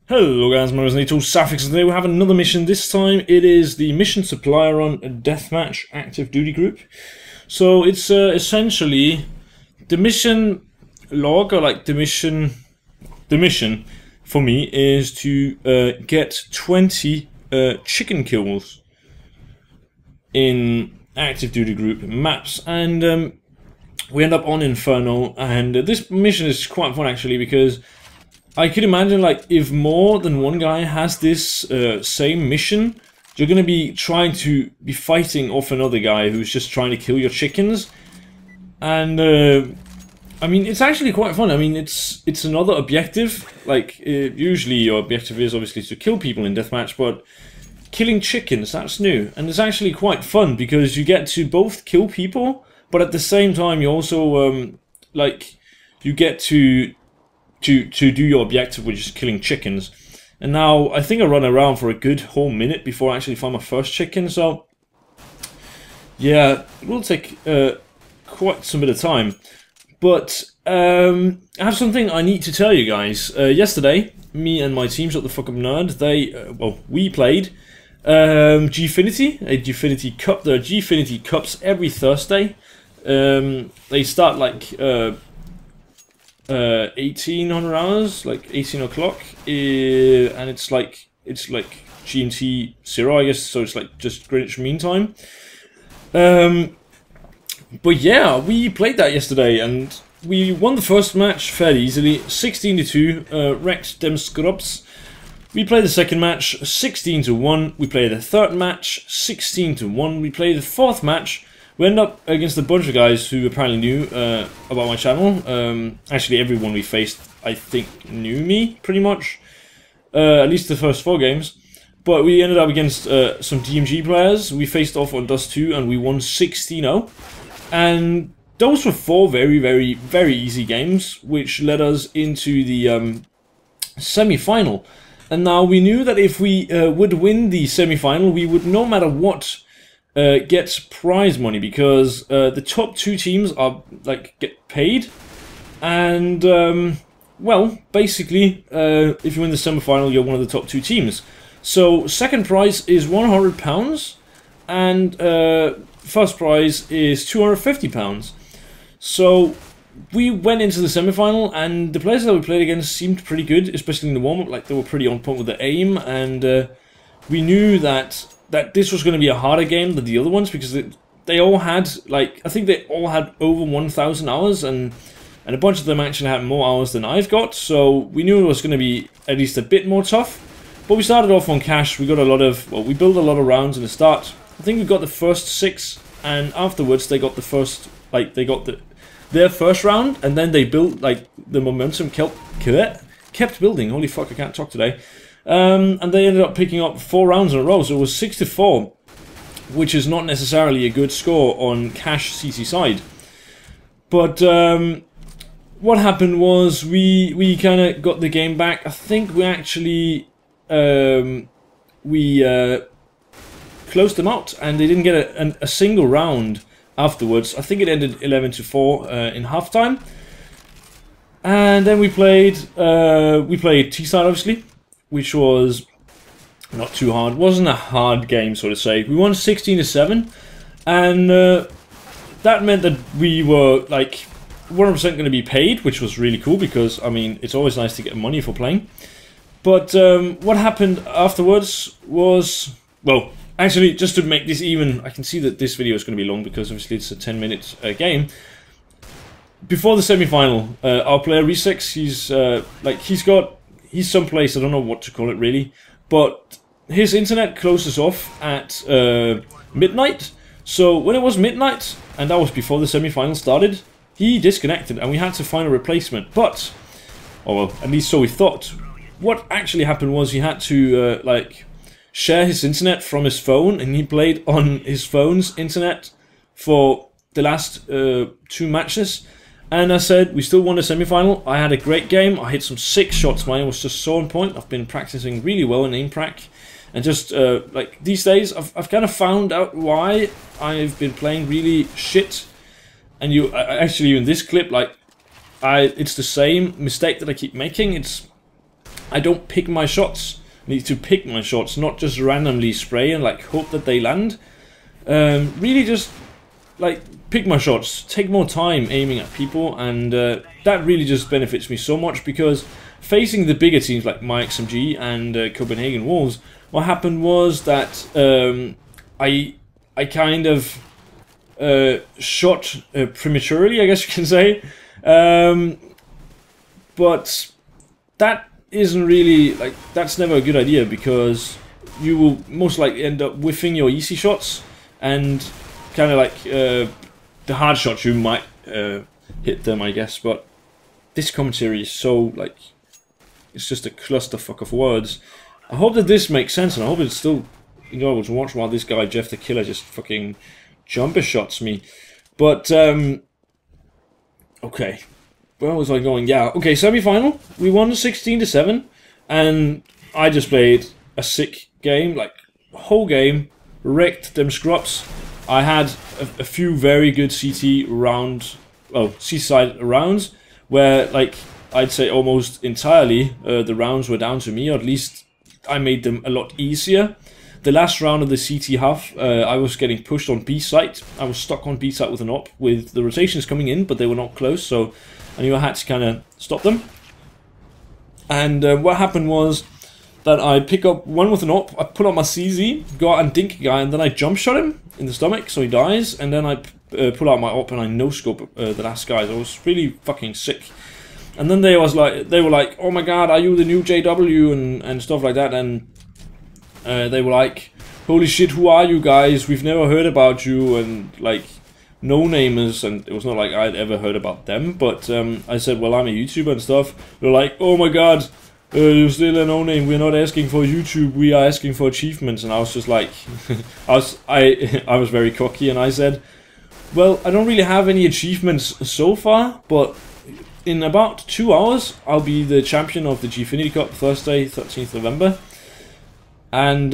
Hello guys, my name is Nato Safix, and today we have another mission. This time it is the mission supplier on a deathmatch active duty group. So it's essentially the mission log, or like the mission for me is to get 20 chicken kills in active duty group maps, and we end up on Inferno. And this mission is quite fun actually, because I could imagine, like, if more than one guy has this same mission, you're gonna be trying to be fighting off another guy who's just trying to kill your chickens. And I mean, it's actually quite fun. I mean, it's another objective. Like, usually your objective is obviously to kill people in deathmatch, but killing chickens, that's new. And it's actually quite fun because you get to both kill people, but at the same time you also like, you get to do your objective, which is killing chickens. And now I think I run around for a good whole minute before I actually find my first chicken, so yeah, it will take quite some bit of time. But I have something I need to tell you guys. Yesterday, me and my team, Shut the Fuck Up Nerd, we played Gfinity, a Gfinity Cup. There are Gfinity Cups every Thursday. They start like 1800 hours, like 18 o'clock, and it's like GMT 0, I guess, so it's like just Greenwich Mean Time. But yeah, we played that yesterday and we won the first match fairly easily, 16-2, wrecked them scrubs. We played the second match, 16-1. We played the third match, 16-1. We played the fourth match. We end up against a bunch of guys who apparently knew about my channel. Actually, everyone we faced, I think, knew me, pretty much. At least the first 4 games. But we ended up against some DMG players. We faced off on Dust 2 and we won 16-0. And those were 4 very, very, very easy games, which led us into the semi-final. And now we knew that if we would win the semi-final, we would, no matter what, gets prize money, because the top 2 teams are get paid, and well, basically, if you win the semi-final, you're one of the top 2 teams. So second prize is £100, and first prize is £250. So we went into the semi-final, and the players that we played against seemed pretty good, especially in the warm-up. Like, they were pretty on point with the aim, and we knew that this was going to be a harder game than the other ones, because they all had, like, I think they all had over 1,000 hours, and a bunch of them actually had more hours than I've got, so we knew it was going to be at least a bit more tough. But we started off on cash. We got a lot of, well, we built a lot of rounds in the start. I think we got the first 6, and afterwards they got the first, like, they got their first round, and then they built, like, the momentum kept building. Holy fuck, I can't talk today. And they ended up picking up 4 rounds in a row, so it was 6-4, which is not necessarily a good score on cash CC side. But what happened was we kind of got the game back. I think we actually closed them out, and they didn't get a single round afterwards. I think it ended 11-4 in halftime. And then we played T-side, obviously, which was not too hard. It wasn't a hard game, so to say. We won 16-7, and that meant that we were like 100% going to be paid, which was really cool, because I mean, it's always nice to get money for playing. But what happened afterwards was, well, actually, just to make this even, I can see that this video is going to be long because obviously it's a 10-minute game. Before the semi-final, our player Resex, he's someplace, I don't know what to call it really, but his internet closes off at midnight. So when it was midnight, and that was before the semi-final started, he disconnected and we had to find a replacement. But, oh well, at least so we thought. What actually happened was he had to share his internet from his phone, and he played on his phone's internet for the last 2 matches. And I said, we still won the semi-final. I had a great game. I hit some 6 shots. Mine was just so on point. I've been practicing really well in aim prac. And just, like, these days, I've kind of found out why I've been playing really shit. And actually, in this clip, like, it's the same mistake that I keep making. It's I don't pick my shots. I need to pick my shots, not just randomly spray and like hope that they land. Really just like pick my shots, take more time aiming at people, and that really just benefits me so much, because facing the bigger teams like my XMG and Copenhagen Wolves, what happened was that I kind of shot prematurely, I guess you can say, but that isn't really, like, that's never a good idea, because you will most likely end up whiffing your easy shots, and kind of like the hard shots you might hit them, I guess. But this commentary is so, like, it's just a clusterfuck of words. I hope that this makes sense, and I hope it's still enjoyable to watch while this guy Jeff the Killer just fucking jumper shots me. But okay, where was I going? Yeah, okay, semi-final. We won 16-7, and I just played a sick game, like whole game, wrecked them scrubs. I had a few very good CT round, well, C-side rounds, where like I'd say almost entirely the rounds were down to me, or at least I made them a lot easier. The last round of the CT half, I was getting pushed on B site. I was stuck on B site with an op, with the rotations coming in, but they were not close, so I knew I had to kind of stop them. And what happened was that I pick up one with an op, I pull out my CZ, go out and dink a guy, and then I jump shot him in the stomach, so he dies, and then I pull out my op and I no-scope the last guy. So it was really fucking sick. And then they were like, oh my god, are you the new JW, and stuff like that, and they were like, holy shit, who are you guys? We've never heard about you, and like, no-namers, and it was not like I'd ever heard about them, but I said, well, I'm a YouTuber and stuff. They're like, oh my god, you're still a no-name, we're not asking for YouTube, we are asking for achievements. And I was just like, I was very cocky, and I said, well, I don't really have any achievements so far, but in about 2 hours, I'll be the champion of the Gfinity Cup, Thursday, 13th November. And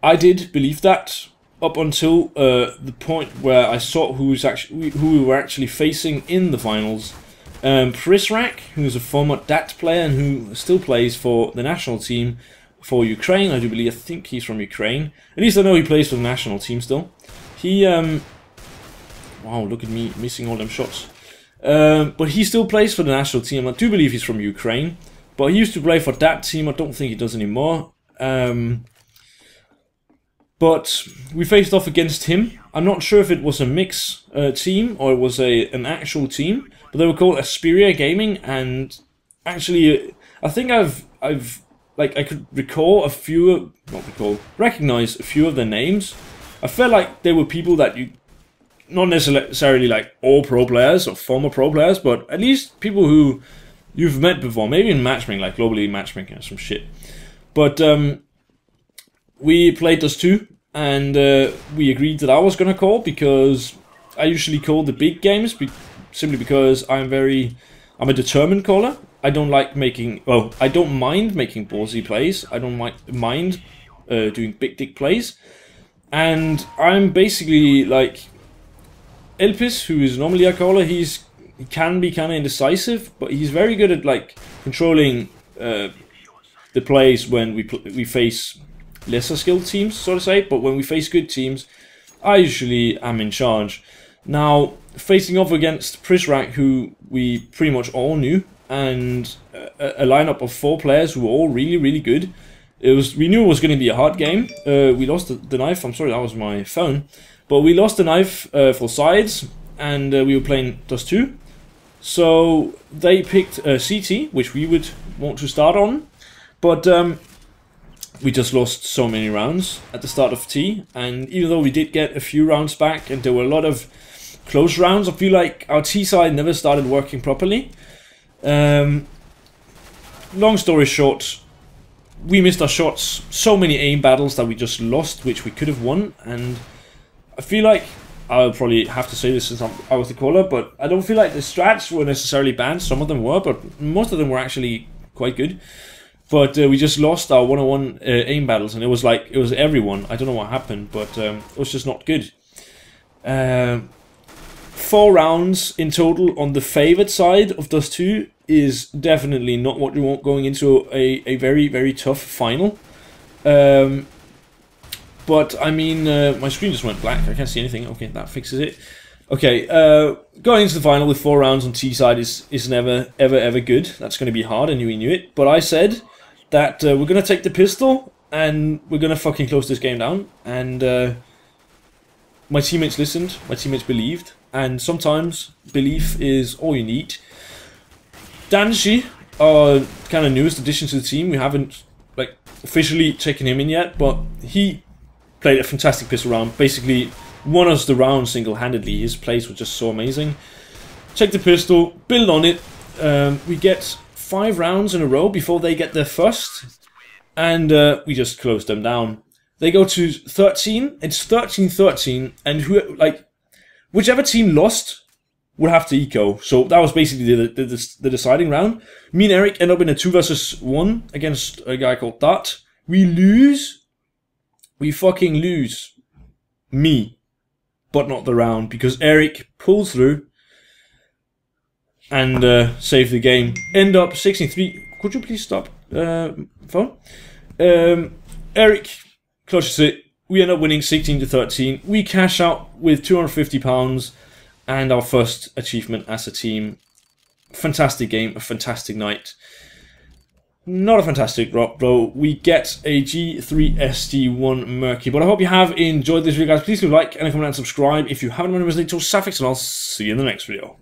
I did believe that up until the point where I saw who we were actually facing in the finals. Prisrak, who's a former DAT player and who still plays for the national team for Ukraine, I do believe. I think he's from Ukraine. At least I know he plays for the national team still. He, wow, look at me missing all them shots. But he still plays for the national team. I do believe he's from Ukraine. But he used to play for that team. I don't think he does anymore. But we faced off against him. I'm not sure if it was a mix team or it was an actual team. But they were called Asperia Gaming, and actually, I think I could recall a few, recognize a few of their names. I felt like they were people that you, not necessarily like all pro players or former pro players, but at least people who you've met before, maybe in matchmaking, like globally matchmaking or some shit. But we played those two, and we agreed that I was gonna call, because I usually call the big games, simply because I'm a determined caller. I don't like making, well, I don't mind making ballsy plays. I don't mind doing big dick plays. And I'm basically like Elpis, who is normally a caller. He can be kind of indecisive, but he's very good at like controlling the plays when we face lesser skilled teams, so to say. But when we face good teams, I usually am in charge. Now, facing off against Prisrak, who we pretty much all knew, and a lineup of 4 players who were all really, really good. We knew it was going to be a hard game. We lost the knife. I'm sorry, that was my phone. But we lost the knife for sides, and we were playing Dust 2. So they picked CT, which we would want to start on. But we just lost so many rounds at the start of T. And even though we did get a few rounds back, and there were a lot of close rounds, I feel like our T side never started working properly. Long story short, we missed our shots. So many aim battles that we just lost, which we could have won. And I feel like, I'll probably have to say this since I was the caller, but I don't feel like the strats were necessarily banned. Some of them were, but most of them were actually quite good. But we just lost our one-on-one aim battles, and it was like, it was everyone. I don't know what happened, but it was just not good. 4 rounds in total on the favored side of Dust 2 is definitely not what you want going into a very, very tough final. But, I mean, my screen just went black. I can't see anything. Okay, that fixes it. Okay, going into the final with 4 rounds on T side is never, ever good. That's going to be hard, and we knew it. But I said that we're going to take the pistol, and we're going to fucking close this game down. And my teammates listened. My teammates believed. And sometimes belief is all you need. Danshi, our kind of newest addition to the team. We haven't like officially taken him in yet, but he played a fantastic pistol round. Basically won us the round single-handedly. His plays were just so amazing. Check the pistol, build on it. We get 5 rounds in a row before they get their first, and we just close them down. They go to 13. It's 13-13, and whichever team lost would have to eco. So that was basically the deciding round. Me and Eric end up in a 2 versus 1 against a guy called Dart. We lose. We fucking lose. Me. But not the round, because Eric pulls through and save the game. End up 16-3. Could you please stop phone? Eric clutches it. We end up winning 16-13. We cash out with £250 and our first achievement as a team. Fantastic game, a fantastic night. Not a fantastic drop though. We get a G3ST1 Murky. But I hope you have enjoyed this video, guys. Please leave a like and a comment and subscribe if you haven't already. Till Suffix, and I'll see you in the next video.